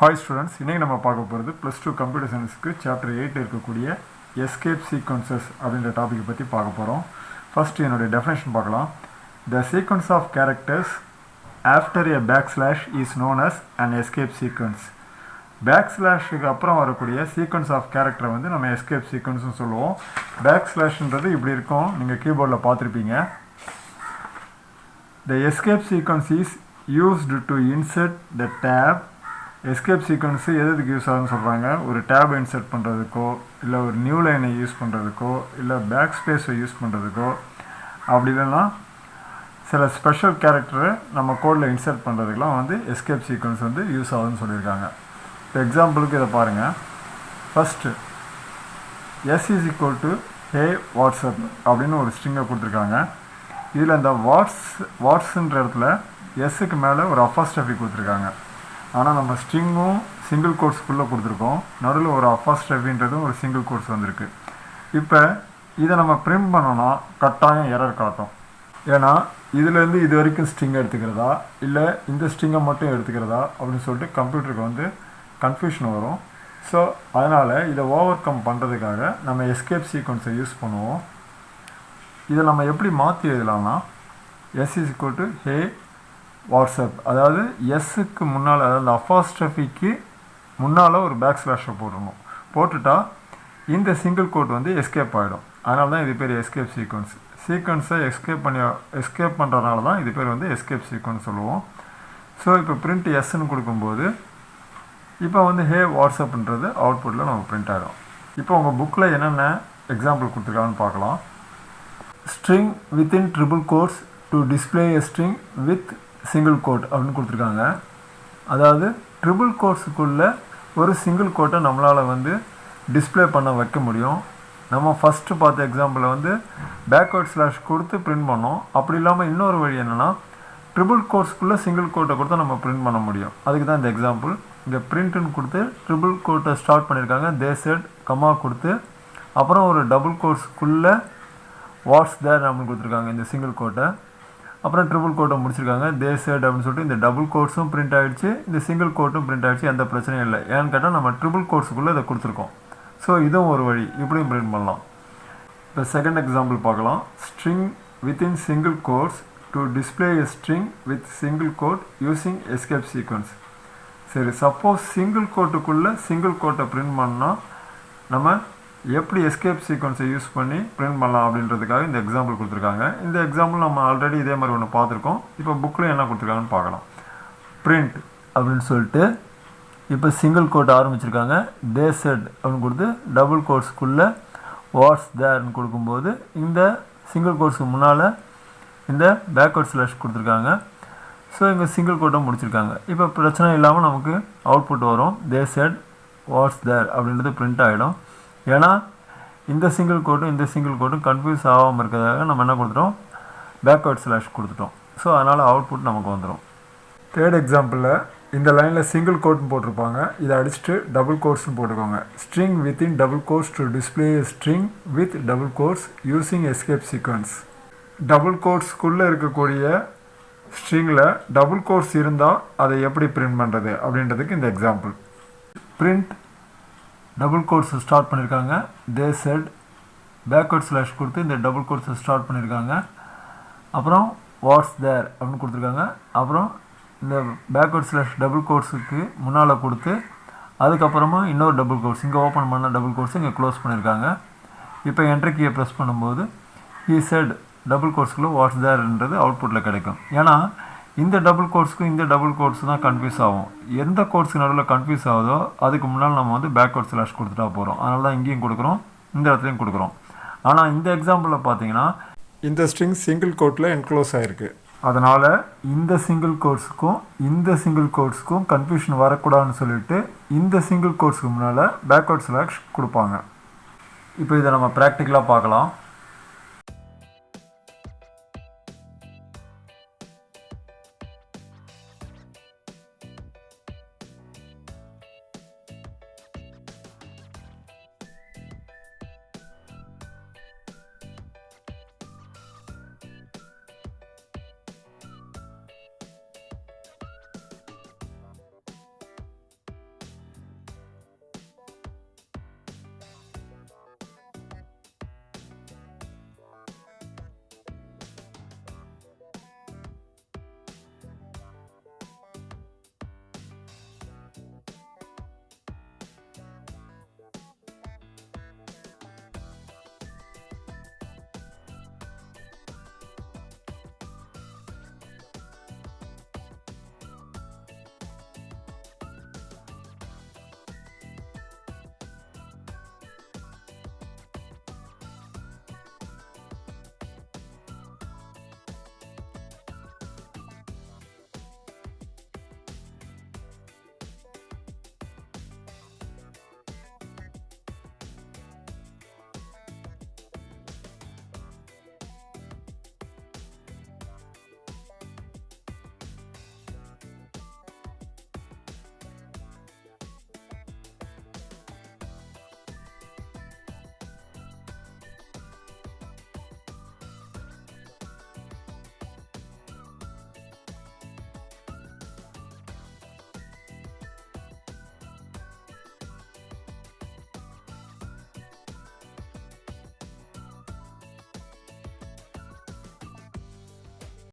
Hi students, இன்னைக்கு நம்ம பார்க்க போகிறது +2 கம்ப்யூட்டர் சயின்ஸ்க்கு சாப்டர் 8 இருக்கக்கூடிய எஸ்கேப் சீக்வன்சஸ் அப்படின்ற டாபிக் பற்றி பார்க்க போகிறோம். ஃபர்ஸ்ட் என்னுடைய டெஃபினேஷன் பார்க்கலாம். The sequence of characters after a backslash is known as an escape sequence. பேக்ஸ்லாஷுக்கு அப்புறம் வரக்கூடிய சீக்வன்ஸ் ஆஃப் கேரக்டரை வந்து நம்ம எஸ்கேப் சீக்வன்ஸ்னு சொல்லுவோம். பேக்ஸ்லாஷ்ன்றது இப்படி இருக்கும், நீங்கள் கீபோர்டில் பார்த்துருப்பீங்க. The escape sequence is used to insert the tab. Escape sequence எதுக்கு யூஸ் ஆகுதுன்னு சொல்கிறாங்க, ஒரு டேப் இன்சர்ட் பண்ணுறதுக்கோ, இல்லை ஒரு நியூ லைனை யூஸ் பண்ணுறதுக்கோ, இல்லை பேக் ஸ்பேஸை யூஸ் பண்ணுறதுக்கோ, அப்படி இல்லைன்னா சில ஸ்பெஷல் கேரக்டரை நம்ம கோடில் இன்சர்ட் பண்ணுறதுக்கெலாம் வந்து எஸ்கேப் சீக்வன்ஸ் வந்து யூஸ் ஆகுதுன்னு சொல்லியிருக்காங்க. இப்போ எக்ஸாம்பிளுக்கு இதை பாருங்கள். First S is equal to hey WhatsApp அப்படின்னு ஒரு ஸ்ட்ரிங்கை கொடுத்துருக்காங்க. இதில் இந்த வாட்ஸ்ன்ற இடத்துல எஸ்ஸுக்கு மேலே ஒரு அப்பாஸ்ட்ரஃபி கொடுத்துருக்காங்க. ஆனால் நம்ம ஸ்ட்ரிங்கும் சிங்கிள் கோட்ஸ்க்குள்ளே கொடுத்துருக்கோம், நடுவில் ஒரு அப்பாஸ்ட்ரஃபின்றதும் ஒரு சிங்கிள் கோட்ஸ் வந்திருக்கு. இப்போ இதை நம்ம பிரிண்ட் பண்ணோன்னா கட்டாயம் எரர் காட்டும். ஏன்னா இதுலேருந்து இது வரைக்கும் ஸ்ட்ரிங் எடுத்துக்கிறதா இல்லை இந்த ஸ்ட்ரிங்கை மட்டும் எடுத்துக்கிறதா அப்படின்னு சொல்லிட்டு கம்ப்யூட்டருக்கு வந்து கன்ஃபியூஷன் வரும். ஸோ அதனால் இதை ஓவர் கம் பண்ணுறதுக்காக நம்ம எஸ்கேப் சீக்வன்ஸை யூஸ் பண்ணுவோம். இதை நம்ம எப்படி மாற்றி எழுதலாம்னா S is equal to hey WhatsApp, அதாவது எஸ்ஸுக்கு முன்னால், அதாவது அப்பாஸ்ட்ரஃபிக்கு முன்னால் ஒரு பேக்ஸ்லாஷை போடணும். போட்டுட்டா இந்த சிங்கிள் கோட் வந்து எஸ்கேப் ஆகிடும். அதனால தான் இது பேர் எஸ்கேப் சீக்வன்ஸ். சீக்வன்ஸை எஸ்கேப் பண்ணுறதுனால தான் இது பேர் வந்து எஸ்கேப் சீக்வன்ஸ் சொல்லுவோம். ஸோ இப்போ பிரிண்ட் எஸ்ன்னு கொடுக்கும்போது இப்போ வந்து ஹே வாட்ஸ்அப்ன்றது அவுட்புட்டில் நமக்கு பிரிண்ட் ஆகிடும். இப்போ உங்கள் புக்கில் என்னென்ன எக்ஸாம்பிள் கொடுத்துருக்காங்கன்னு பார்க்கலாம். String within triple quotes to display a string with single quote அப்படின்னு கொடுத்துருக்காங்க. அதாவது ட்ரிபிள் கோட்ஸுக்குள்ளே ஒரு சிங்கிள் கோட்டை நம்மளால் வந்து டிஸ்பிளே பண்ண வைக்க முடியும். நம்ம ஃபஸ்ட்டு பார்த்த எக்ஸாம்பிளில் வந்து பேக்வேர்ட் ஸ்லாஷ் கொடுத்து பிரிண்ட் பண்ணோம். அப்படி இல்லாமல் இன்னொரு வழி என்னென்னா ட்ரிபிள் கோட்ஸ்க்குள்ளே சிங்கிள் கோட்டை கொடுத்து நம்ம பிரிண்ட் பண்ண முடியும். அதுக்கு தான் இந்த எக்ஸாம்பிள். இங்கே பிரிண்ட்டுன்னு கொடுத்து ட்ரிபிள் கோட்டை ஸ்டார்ட் பண்ணியிருக்காங்க. தே செட் கமா கொடுத்து அப்புறம் ஒரு டபுள் கோட்ஸ்க்குள்ளே வாட்ஸ் தேர் அப்படின்னு கொடுத்துருக்காங்க இந்த சிங்கிள் கோட்டை. அப்புறம் ட்ரிபிள் கோட்டை முடிச்சிருக்காங்க தே செட் அப்படின்னு சொல்லிட்டு இந்த டபுள் கோட்ஸும் பிரிண்ட் ஆகிடுச்சு, இந்த சிங்கிள் கோட்டும் பிரிண்ட் ஆகிடுச்சு. எந்த பிரச்சனையும் இல்லை. ஏன்னு கேட்டால் நம்ம ட்ரிபிள் கோட்ஸுக்குள்ளே இதை கொடுத்துருக்கோம். ஸோ இதுவும் ஒரு வழி, இப்படியும் பிரிண்ட் பண்ணலாம். இப்போ செகண்ட் எக்ஸாம்பிள் பார்க்கலாம். String within single quotes to display a string with single quote using escape sequence. சரி, சப்போஸ் சிங்கிள் கோட்டுக்குள்ளே சிங்கிள் கோட்டை பிரிண்ட் பண்ணால் நம்ம எப்படி எஸ்கேப் சீக்வன்ஸை யூஸ் பண்ணி பிரிண்ட் பண்ணலாம் அப்படின்றதுக்காக இந்த எக்ஸாம்பிள் கொடுத்துருக்காங்க. இந்த எக்ஸாம்பிள் நம்ம ஆல்ரெடி இதே மாதிரி ஒன்று பார்த்துருக்கோம். இப்போ புக்கில் என்ன கொடுத்துருக்காங்கன்னு பார்க்கலாம். பிரிண்ட் அப்படின்னு சொல்லிட்டு இப்போ சிங்கிள் கோட் ஆரம்பிச்சிருக்காங்க. தே செட் அப்படின்னு கொடுத்து டபுள் கோட்ஸ்க்குள்ளே வாட்ஸ் தேர்ன்னு கொடுக்கும்போது இந்த சிங்கிள் கோட்ஸுக்கு முன்னால் இந்த பேக்வேர்ட் ஸ்லாஷ் கொடுத்துருக்காங்க. ஸோ இங்கே சிங்கிள் கோட்டை முடிச்சிருக்காங்க. இப்போ பிரச்சனை இல்லாமல் நமக்கு அவுட்புட் வரும். தே செட் வாட்ஸ் தேர் அப்படின்றது பிரிண்ட் ஆகிடும். ஏன்னா இந்த சிங்கிள் கோட்டும் இந்த சிங்கிள் கோட்டும் கன்ஃபியூஸ் ஆகாமல் இருக்கிறதாக நம்ம என்ன கொடுத்துட்டோம், பேக்வேர்ட் ஸ்லாஷ் கொடுத்துட்டோம். ஸோ அதனால் அவுட்புட் நமக்கு வந்துடும். தேர்ட் எக்ஸாம்பிளில் இந்த லைனில் சிங்கிள் கோட்னு போட்டிருப்பாங்க, இதை அடிச்சுட்டு டபுள் கோட்ஸ்னு போட்டுக்கோங்க. String within double quotes to display string with double quotes using escape sequence. Double கோட்ஸ்க்குள்ளே இருக்கக்கூடிய ஸ்ட்ரிங்கில் டபுள் கோட்ஸ் இருந்தால் அதை எப்படி பிரிண்ட் பண்ணுறது அப்படின்றதுக்கு இந்த example. Print double quotes start பண்ணியிருக்காங்க. தே செட் பேக்வேர்ட் ஸ்லாஷ் கொடுத்து இந்த டபுள் கோட்ஸை ஸ்டார்ட் பண்ணியிருக்காங்க. அப்புறம் வாட்ஸ் தேர் அப்படின்னு கொடுத்துருக்காங்க. அப்புறம் இந்த பேக்வேர்ட் ஸ்லாஷ் டபுள் கோட்ஸுக்கு முன்னால் கொடுத்து அதுக்கப்புறமா இன்னொரு டபுள் கோட்ஸ் இங்கே ஓப்பன் பண்ண டபுள் கோட்ஸ் இங்கே க்ளோஸ் பண்ணியிருக்காங்க. இப்போ என்ட்ரி கீயை ப்ரெஸ் பண்ணும்போது ஹி செட் டபுள் கோட்ஸ்க்குள்ளே வாட்ஸ் தேர்ன்றது அவுட்புட்டில் கிடைக்கும். ஏன்னா இந்த டபுள் கோட்ஸுக்கும் இந்த டபுள் கோட்ஸ் தான் கன்ஃபியூஸ் ஆகும். எந்த கோட்ஸுக்கு நடுவில் கன்ஃபியூஸ் ஆகுதோ அதுக்கு முன்னால் நம்ம வந்து பேக்வேர்ட் ஸ்லாஷ் கொடுத்துட்டா போகிறோம். அதனால தான் இங்கேயும் கொடுக்குறோம், இந்த இடத்துலையும் கொடுக்குறோம். ஆனால் இந்த எக்ஸாம்பிளில் பார்த்தீங்கன்னா இந்த ஸ்ட்ரிங் சிங்கிள் கோட்டில் என்க்ளோஸ் ஆகிருக்கு. அதனால் இந்த சிங்கிள் கோட்ஸுக்கும் இந்த சிங்கிள் கோட்ஸுக்கும் கன்ஃபியூஷன் வரக்கூடாதுன்னு சொல்லிட்டு இந்த சிங்கிள் கோட்ஸுக்கு முன்னால் பேக்வேர்ட் ஸ்லாஷ் கொடுப்பாங்க. இப்போ இதை நம்ம ப்ராக்டிக்கலாக பார்க்கலாம்.